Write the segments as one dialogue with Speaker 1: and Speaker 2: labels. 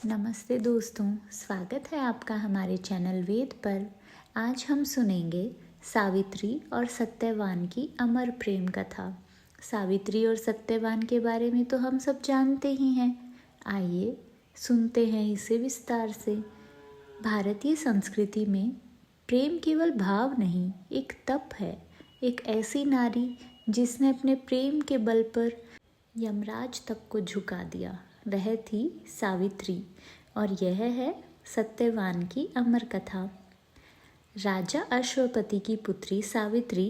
Speaker 1: नमस्ते दोस्तों, स्वागत है आपका हमारे चैनल वेद पर। आज हम सुनेंगे सावित्री और सत्यवान की अमर प्रेम कथा। सावित्री और सत्यवान के बारे में तो हम सब जानते ही हैं। आइए सुनते हैं इसे विस्तार से। भारतीय संस्कृति में प्रेम केवल भाव नहीं, एक तप है। एक ऐसी नारी जिसने अपने प्रेम के बल पर यमराज तक को झुका दिया, वह थी सावित्री। और यह है सत्यवान की अमर कथा। राजा अश्वपति की पुत्री सावित्री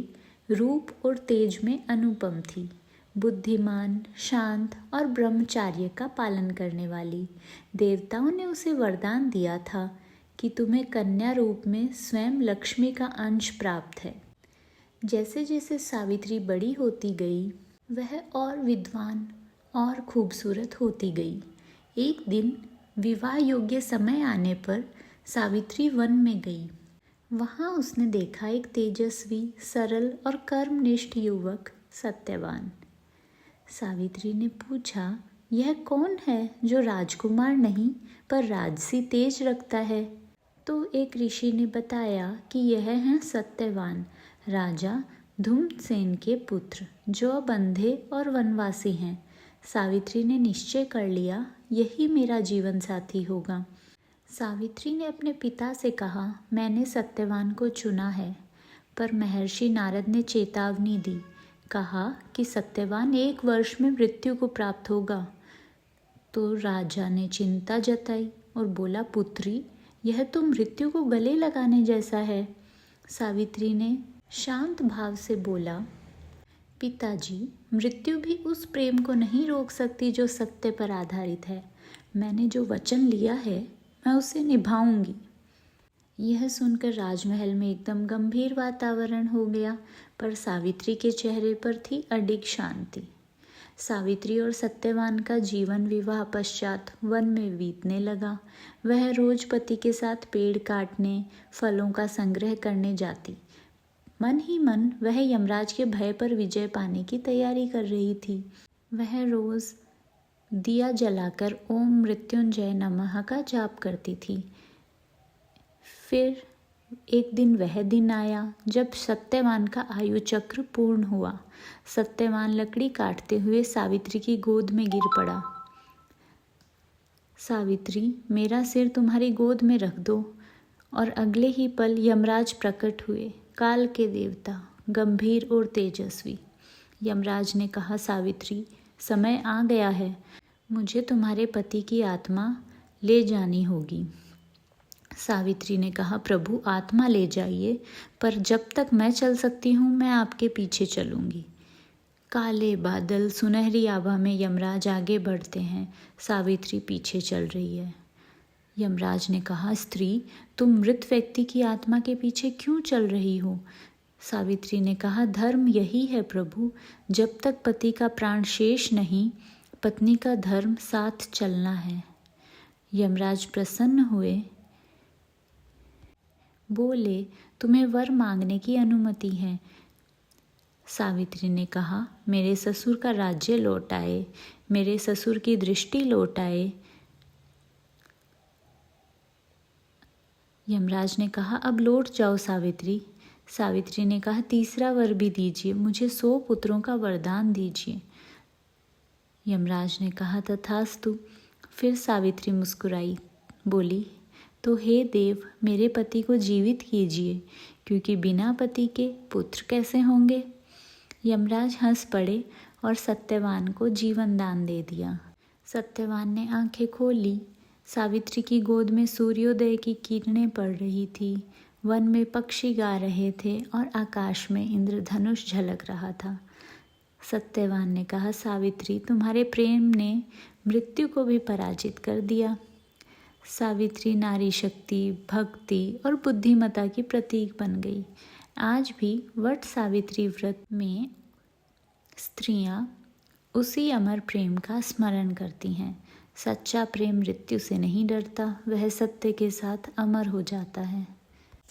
Speaker 1: रूप और तेज में अनुपम थी। बुद्धिमान, शांत और ब्रह्मचार्य का पालन करने वाली। देवताओं ने उसे वरदान दिया था कि तुम्हें कन्या रूप में स्वयं लक्ष्मी का अंश प्राप्त है। जैसे जैसे सावित्री बड़ी होती गई, वह और विद्वान और खूबसूरत होती गई। एक दिन विवाह योग्य समय आने पर सावित्री वन में गई। वहाँ उसने देखा एक तेजस्वी, सरल और कर्मनिष्ठ युवक सत्यवान। सावित्री ने पूछा, यह कौन है जो राजकुमार नहीं पर राजसी तेज रखता है? तो एक ऋषि ने बताया कि यह हैं सत्यवान, राजा धूम्रसेन के पुत्र, जो अब अंधे और वनवासी हैं। सावित्री ने निश्चय कर लिया, यही मेरा जीवन साथी होगा। सावित्री ने अपने पिता से कहा, मैंने सत्यवान को चुना है। पर महर्षि नारद ने चेतावनी दी, कहा कि सत्यवान 1 वर्ष में मृत्यु को प्राप्त होगा। तो राजा ने चिंता जताई और बोला, पुत्री, यह तो मृत्यु को गले लगाने जैसा है। सावित्री ने शांत भाव से बोला, पिताजी, मृत्यु भी उस प्रेम को नहीं रोक सकती जो सत्य पर आधारित है। मैंने जो वचन लिया है, मैं उसे निभाऊंगी। यह सुनकर राजमहल में एकदम गंभीर वातावरण हो गया, पर सावित्री के चेहरे पर थी अडिग शांति। सावित्री और सत्यवान का जीवन विवाह पश्चात वन में बीतने लगा। वह रोज पति के साथ पेड़ काटने, फलों का संग्रह करने जाती। मन ही मन वह यमराज के भय पर विजय पाने की तैयारी कर रही थी। वह रोज दिया जलाकर ओम मृत्युंजय नमः का जाप करती थी। फिर एक दिन वह दिन आया जब सत्यवान का आयु चक्र पूर्ण हुआ। सत्यवान लकड़ी काटते हुए सावित्री की गोद में गिर पड़ा। सावित्री, मेरा सिर तुम्हारी गोद में रख दो। और अगले ही पल यमराज प्रकट हुए, काल के देवता, गंभीर और तेजस्वी। यमराज ने कहा, सावित्री, समय आ गया है, मुझे तुम्हारे पति की आत्मा ले जानी होगी। सावित्री ने कहा, प्रभु, आत्मा ले जाइए, पर जब तक मैं चल सकती हूँ मैं आपके पीछे चलूँगी। काले बादल, सुनहरी आभा में यमराज आगे बढ़ते हैं, सावित्री पीछे चल रही है। यमराज ने कहा, स्त्री, तुम मृत व्यक्ति की आत्मा के पीछे क्यों चल रही हो? सावित्री ने कहा, धर्म यही है प्रभु, जब तक पति का प्राण शेष नहीं, पत्नी का धर्म साथ चलना है। यमराज प्रसन्न हुए, बोले, तुम्हें वर मांगने की अनुमति है। सावित्री ने कहा, मेरे ससुर का राज्य लौट आए, मेरे ससुर की दृष्टि लौट आए। यमराज ने कहा, अब लौट जाओ सावित्री। सावित्री ने कहा, तीसरा वर भी दीजिए, मुझे 100 पुत्रों का वरदान दीजिए। यमराज ने कहा, तथास्तु। फिर सावित्री मुस्कुराई, बोली, तो हे देव, मेरे पति को जीवित कीजिए, क्योंकि बिना पति के पुत्र कैसे होंगे? यमराज हंस पड़े और सत्यवान को जीवन दान दे दिया। सत्यवान ने आंखें खोली। सावित्री की गोद में सूर्योदय की किरणें पड़ रही थी। वन में पक्षी गा रहे थे और आकाश में इंद्रधनुष झलक रहा था। सत्यवान ने कहा, सावित्री, तुम्हारे प्रेम ने मृत्यु को भी पराजित कर दिया। सावित्री नारी शक्ति, भक्ति और बुद्धिमता की प्रतीक बन गई। आज भी वट सावित्री व्रत में स्त्रियां उसी अमर प्रेम का स्मरण करती हैं। सच्चा प्रेम मृत्यु से नहीं डरता, वह सत्य के साथ अमर हो जाता है।